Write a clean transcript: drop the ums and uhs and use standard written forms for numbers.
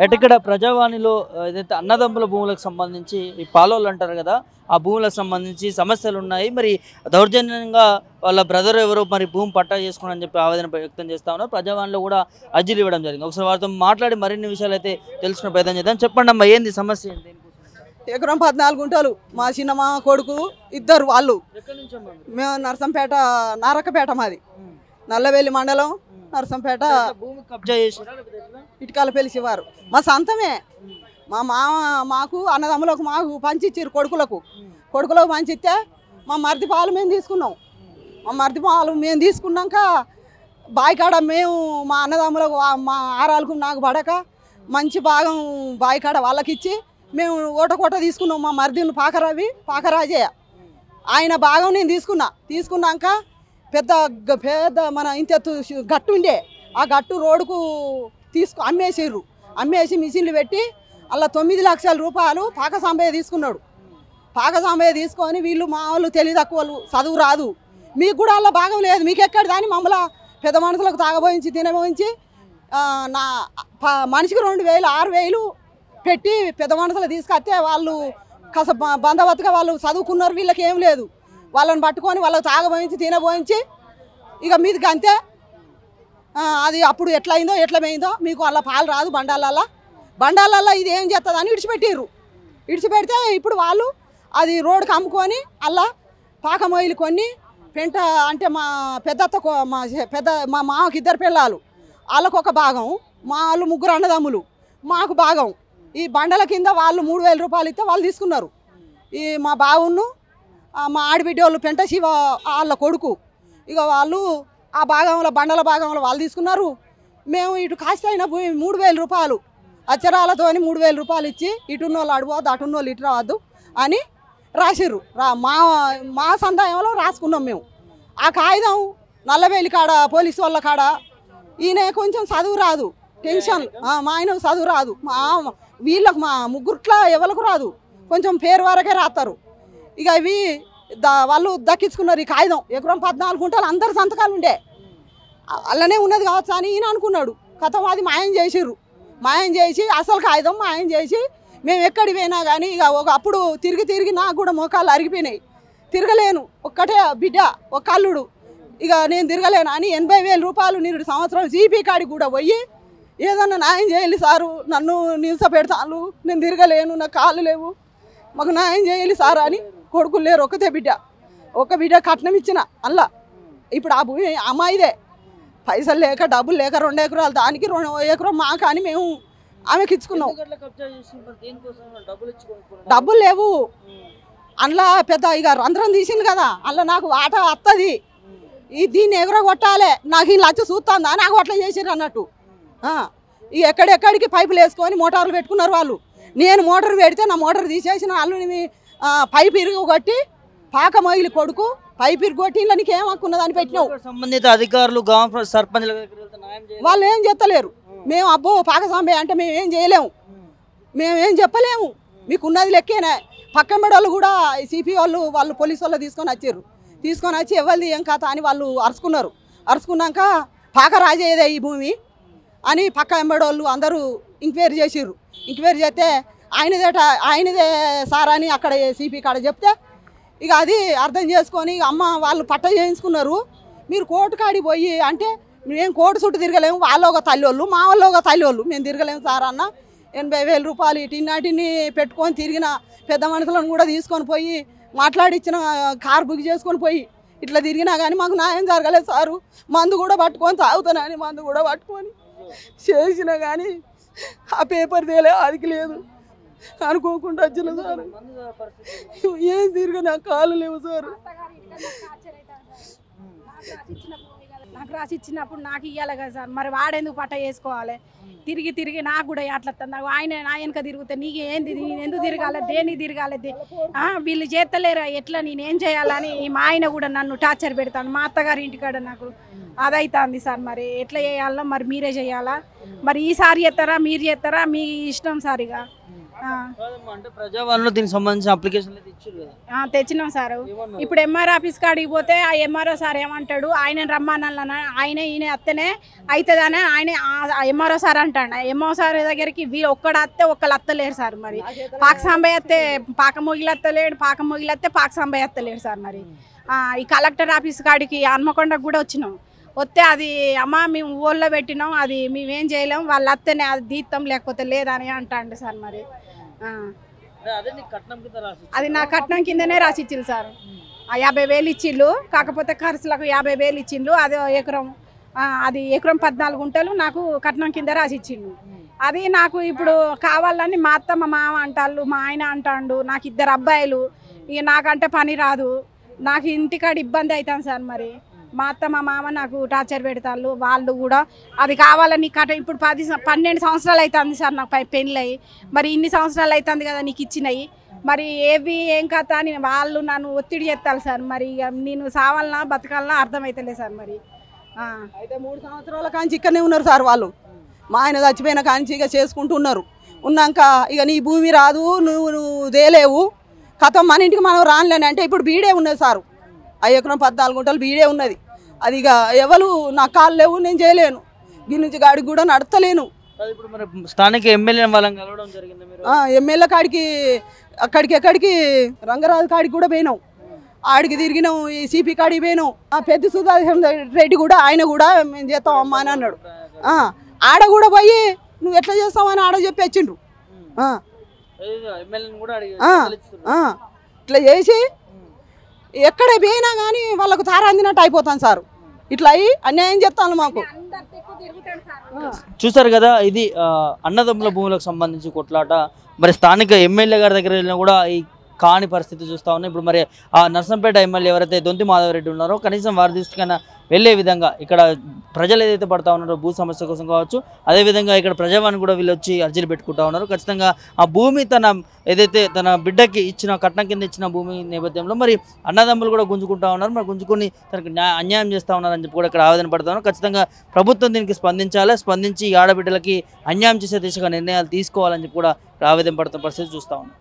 అయితే ఇక్కడ ప్రజావాణిలో ఏదైతే అన్నదమ్ముల భూములకు సంబంధించి ఈ పాలోళ్ళు అంటారు కదా, ఆ భూములకు సంబంధించి సమస్యలు ఉన్నాయి. మరి దౌర్జన్యంగా వాళ్ళ బ్రదర్ ఎవరో మరి భూమి పట్టా చేసుకోనని చెప్పి ఆవేదన వ్యక్తం చేస్తా ఉన్నారు. ప్రజావాణిలో కూడా అర్జీలు ఇవ్వడం జరిగింది. ఒకసారి వారితో మాట్లాడి మరిన్ని విషయాలు అయితే తెలుసుకునే ప్రయత్నం చేద్దాం. చెప్పండి అమ్మా, ఏంది సమస్య ఏంది? ఎకరం 14 గుంటలు మా చిన్న మా కొడుకు ఇద్దరు వాళ్ళు. ఎక్కడి నుంచి అమ్మా మీరు? మేము నరసంపేట నారకపేట మాది, నల్లవెల్లి మండలం నరసంపేట. భూమి కబ్జా చేసిరా లేకపోతే ఎట్లా? ఇటుకాల పెలిసేవారు మా సంతమే. మా మామ మాకు అన్నదమ్ములకు మాకు పంచిచ్చారు, కొడుకులకు పంచిస్తే మా మరిది పాలు మేము తీసుకున్నాం. మా మరిది పాలు మేము తీసుకున్నాక బాయికాడ మేము మా అన్నదమ్ములకు మా ఆరాలకు నాకు పడక మంచి భాగం బాయికాడ వాళ్ళకి ఇచ్చి మేము ఓటకోట తీసుకున్నాం. మా మరిదిని పాకరాజయ్య ఆయన భాగం నేను తీసుకున్నాక పెద్ద పెద్ద మన ఇంతెత్తు గట్టు ఉండే, ఆ గట్టు రోడ్డుకు అమ్మేసి మిషన్లు పెట్టి అలా 9 లక్షల రూపాయలు పాకసాంబయ్య తీసుకున్నాడు. పాకసాంబయ్య తీసుకొని వీళ్ళు మా వాళ్ళు తెలివి తక్కువలు, చదువు రాదు, మీకు కూడా అలా భాగం లేదు, మీకు ఎక్కడ దాన్ని మమ్మల్ని పెద్ద మనుషులకు తాగబోయించి తినబోయించి నా మనిషికి 2,000 6,000 పెట్టి పెద్ద మనుషులు తీసుకొస్తే వాళ్ళు కాస్త బందవత్తుగా వాళ్ళు చదువుకున్నారు, వీళ్ళకి ఏం లేదు, వాళ్ళని పట్టుకొని వాళ్ళకి తాగబోయించి తినబోయించి ఇక మీదికి అంతే. అది అప్పుడు ఎట్లా పోయిందో మీకు అలా పాలు రాదు బండాలల్లా ఇది ఏం చేస్తుందని ఇడిచిపెడితే ఇప్పుడు వాళ్ళు అది రోడ్డుకి అమ్ముకొని అలా పాకమొయ్యలు కొన్ని పెంట అంటే మా మా మామకి 2 పిల్లలు, వాళ్ళకు ఒక భాగం, మా వాళ్ళు 3 అన్నదమ్ములు మాకు భాగం. ఈ బండల కింద వాళ్ళు 3,000 రూపాయలు ఇస్తే వాళ్ళు తీసుకున్నారు. ఈ మా బావును మా ఆడబిడ్డ వాళ్ళు పెంట శివ వాళ్ళ కొడుకు, ఇక వాళ్ళు ఆ భాగంలో బండల భాగంలో వాళ్ళు తీసుకున్నారు. మేము ఇటు కాస్త అయినా 3,000 రూపాయలు అచ్చరాలతో 3,000 రూపాయలు ఇచ్చి ఇటున్న వాళ్ళు అడుగువద్దు అటున్న వాళ్ళు ఇటు రావద్దు అని రాసిర్రు. మా సందాయంలో రాసుకున్నాం మేము. ఆ కాగితం నల్లవేలి కాడ పోలీసు వాళ్ళ కాడ ఈయన కొంచెం చదువు రాదు, టెన్షన్, మా ఆయన చదువు రాదు, వీళ్ళకు మా ముగ్గురుట్లా ఎవరికి రాదు, కొంచెం పేరు వరకే రాస్తారు. ఇక ఇవి వాళ్ళు దక్కించుకున్నారు. ఈ కాగితం ఎకరం 14 గుంటలు అందరు సంతకాలు ఉండే అలానే ఉన్నది కావచ్చు అని ఈయన అనుకున్నాడు. కథం అది మాయం చేసి అసలు కాగితం మాయం చేసి మేము ఎక్కడికి పోయినా కానీ ఇక అప్పుడు తిరిగి నాకు కూడా మోకాళ్ళు అరిగిపోయినాయి, తిరగలేను, ఒక్కటే బిడ్డ ఒక అల్లుడు, ఇక నేను తిరగలేను అని 80,000 రూపాయలు నేను సంవత్సరం జీపీ కాడికి కూడా పోయి ఏదన్నా న్యాయం చేయాలి సారు, నన్ను నిల్స పెడతాను, నేను తిరగలేను, నాకు కాళ్ళు లేవు, మాకు న్యాయం చేయాలి సార్ అని. కొడుకులు లేరు, ఒక బిడ్డ కట్నం ఇచ్చిన అల్లా. ఇప్పుడు ఆ భూమి అమ్మాయిదే, పైసలు లేక డబ్బులు లేక 2 ఎకరాలు దానికి 2 ఎకరం మాకు అని మేము ఆమెకి ఇచ్చుకున్నాం. డబ్బులు లేవు అందులో పెద్ద ఇక రంధ్రం తీసింది కదా, అందులో నాకు ఆట వస్తుంది, దీన్ని ఎగర కొట్టాలి, నాకు ఈ లచ్చ చూస్తుందా నాకు అట్లా చేసిర్రు అన్నట్టు. ఈ ఎక్కడెక్కడికి పైపులు వేసుకొని మోటార్లు పెట్టుకున్నారు వాళ్ళు. నేను మోటార్ పెడితే నా మోటార్ తీసేసిన వాళ్ళని పైపు ఇరుగు కొట్టి పాకమొయ్యలు కొడుకు పైపు ఇరుగు కొట్టి ఇలా నీకు ఏం హక్కున్నదని పెట్టినావు. సంబంధిత అధికారులు గ్రామ సర్పంచ్ వాళ్ళు ఏం చెప్తలేరు. మేము అబ్బో పాకసాంబయ్య అంటే మేము ఏం చేయలేము, మేమేం చెప్పలేము, మీకు ఉన్నది లెక్కేనే. పక్కన వాళ్ళు కూడా సిపి వాళ్ళు పోలీసు వాళ్ళు తీసుకొని వచ్చి ఎవరిది ఏం కథ అని వాళ్ళు అరుచుకున్నాక పాకరాజేదే ఈ భూమి అని పక్క ఎంబడోళ్ళు అందరూ ఎంక్వైరీ చేస్తే ఆయనదే సార్ అని అక్కడ సిపి కాడ చెప్తే ఇక అది అర్థం చేసుకొని అమ్మ వాళ్ళు పట్ట చేయించుకున్నారు. మీరు కోర్టు కాడికి పోయి అంటే మేము కోర్టు చుట్టూ తిరగలేము, వాళ్ళు ఒక తల్లివాళ్ళు మా వాళ్ళు ఒక తల్లివాళ్ళు, మేము తిరగలేము సార్ అన్న. 80,000 రూపాయలు ఇటునాటిని పెట్టుకొని తిరిగిన పెద్ద మనుషులను కూడా తీసుకొని పోయి మాట్లాడిచ్చిన కారు బుక్ చేసుకొని పోయి ఇట్లా తిరిగినా కానీ మాకు న్యాయం జరగలేదు సారు. మందు కూడా పట్టుకొని తాగుతానని మందు కూడా పట్టుకొని చేసినా కానీ ఆ పేపర్ తేలే అది లేదు అనుకోకుండా వచ్చిన సార్. ఏం తిరిగి నాకు కాళ్ళు లేవు సార్. నాకు రాసి ఇచ్చినప్పుడు నాకు ఇవ్వాలి కదా సార్, మరి వాడెందుకు పట్ట వేసుకోవాలి? తిరిగి నాకు కూడా అట్లా నాకు ఆయన నా వెనక తిరిగితే నీకు ఏంది, నేను ఎందుకు తిరగాలి, దేనికి తిరగాలి, వీళ్ళు చేస్తలేరా ఎట్లా నేనేం చేయాలని మా ఆయన కూడా నన్ను టార్చర్ పెడతాను. మా అత్తగారి ఇంటికాడ నాకు అదైతుంది సార్. మరి ఎట్లా చేయాలో మరి మీరే చేయాలా, మరి ఈసారి చేస్తారా మీరు చేస్తారా మీ ఇష్టం సార్. ఇక అంటే ప్రజావాణిలో దీనికి సంబంధించిన అప్లికేషన్ తెచ్చినాం సార్. ఇప్పుడు ఎంఆర్ ఆఫీస్ కాడికి పోతే ఆ ఎంఆర్ఓ సార్ ఏమంటాడు, ఆయన రమ్మన్నా ఆయన ఈయన అత్తనే అవుతుందని ఆయన ఎంఆర్ఓ సార్ అంటాడు. ఎంఓ సార్ దగ్గరికి ఒక్కడ అత్తే ఒక్కళ్ళు అత్తలేరు సార్. మరి పాక సాంబయ్య అత్తే పాక మొగిలి అత్తలేడు, పాక మొగిలి అత్తే పాక సాంబయ్య అత్తలేడు సార్. మరి ఈ కలెక్టర్ ఆఫీస్ కాడికి హన్మకొండకు కూడా వచ్చినాం. వస్తే అది అమ్మ మేము ఊళ్ళో పెట్టినాం, అది మేమేం చేయలేం, వాళ్ళు అత్తనే అది తీస్తాం లేకపోతే లేదని అంటాండి సార్. మరి అది నా కట్నం కిందనే రాసిచ్చిల్లు సార్. 50,000 ఇచ్చిళ్ళు, కాకపోతే ఖర్చులకు 50,000 ఇచ్చిండ్రు. అది ఎకరం, అది ఎకరం 14 గుంటలు నాకు కట్నం కింద రాసిచ్చిండు. అది నాకు ఇప్పుడు కావాలని మా అత్త మా మామ అంటాళ్ళు, మా ఆయన అంటాడు. నాకు 2 అబ్బాయిలు, ఇక నాకంటే పని రాదు, నాకు ఇంటికాడ ఇబ్బంది అవుతాను సార్. మరి మా అత్త మా మామ నాకు టార్చర్ పెడతాళ్ళు. వాళ్ళు కూడా అది కావాలని ఇప్పుడు 12 సంవత్సరాలు అవుతుంది సార్ నాకు పెళ్ళి అయ్యి. మరి ఇన్ని సంవత్సరాలు అవుతుంది కదా నీకు ఇచ్చినాయి, మరి ఏం కథ అని వాళ్ళు నన్ను ఒత్తిడి చేస్తారు సార్. మరి ఇక నేను సావాలన్నా బతకాలన్నా అర్థమవుతలేదు సార్. మరి అయితే 3 సంవత్సరాల కాంచి ఇక్కడనే ఉన్నారు సార్ వాళ్ళు. మా ఆయన చచ్చిపోయిన కాంచి ఇక చేసుకుంటున్నారు. ఉన్నాక ఇక నీ భూమి రాదు, నువ్వు దేలేవు కథం, మన ఇంటికి మనం రానులేని అంటే ఇప్పుడు బీడే ఉన్నది సారు. 5 ఎకరం 14 గుంటలు బీడే ఉన్నది. అది ఇక ఎవరు నా కాళ్ళు లేవు, నేను చేయలేను, దీని నుంచి గాడికి కూడా నడతలేను. ఇప్పుడు మరి స్థానిక ఎమ్మెల్యే వాళ్ళని కలవడం జరిగింది. ఎమ్మెల్యే కాడికి ఎక్కడికి రంగరాజు కాడికి కూడా పోయినాం, ఆడికి తిరిగినాం, ఈ సిపి కాడికి పోయినాం. పెద్ద సుధాకర్ రెడ్డి కూడా ఆయన కూడా మేము చేస్తాం అమ్మా అని అన్నాడు. ఆడ కూడా పోయి నువ్వు ఎట్లా చేస్తావని ఆడ చెప్పి వచ్చిండ్రు. ఇట్లా చేసి ఎక్కడ పోయినా కానీ వాళ్ళకు తార అందినట్టు అయిపోతాను సార్. ఇట్లా అయ్యి అన్యాయం చేస్తాను మాకు. చూసారు కదా, ఇది అన్నదమ్ముల భూములకు సంబంధించి కొట్లాట. మరి స్థానిక ఎమ్మెల్యే గారి దగ్గర వెళ్ళినా కూడా ఈ కాని పరిస్థితి చూస్తా ఉన్నాం. ఇప్పుడు మరి ఆ నర్సంపేట ఎమ్మెల్యే ఎవరైతే దొంతి మాధవరెడ్డి ఉన్నారో కనీసం వారి దృష్టికైనా వెళ్ళే విధంగా ఇక్కడ ప్రజలు ఏదైతే పడతా ఉన్నారో భూ సమస్య కోసం కావచ్చు, అదేవిధంగా ఇక్కడ ప్రజావాణి కూడా వీళ్ళు వచ్చి అర్జీలు పెట్టుకుంటా ఉన్నారు. ఖచ్చితంగా ఆ భూమి ఏదైతే తన బిడ్డకి ఇచ్చిన కట్నం కింద ఇచ్చిన భూమి నేపథ్యంలో మరి అన్నదమ్ములు కూడా గుంజుకుంటా ఉన్నారు. మరి గుంజుకొని తనకు అన్యాయం చేస్తూ ఉన్నారని చెప్పి కూడా ఇక్కడ ఆవేదన పడుతూ ఉన్నారు. ఖచ్చితంగా ప్రభుత్వం దీనికి స్పందించాలి, స్పందించి ఆడబిడ్డలకి అన్యాయం చేసే దిశగా నిర్ణయాలు తీసుకోవాలని చెప్పి కూడా ఆవేదన పడుతున్న పరిస్థితి చూస్తూ ఉన్నాం.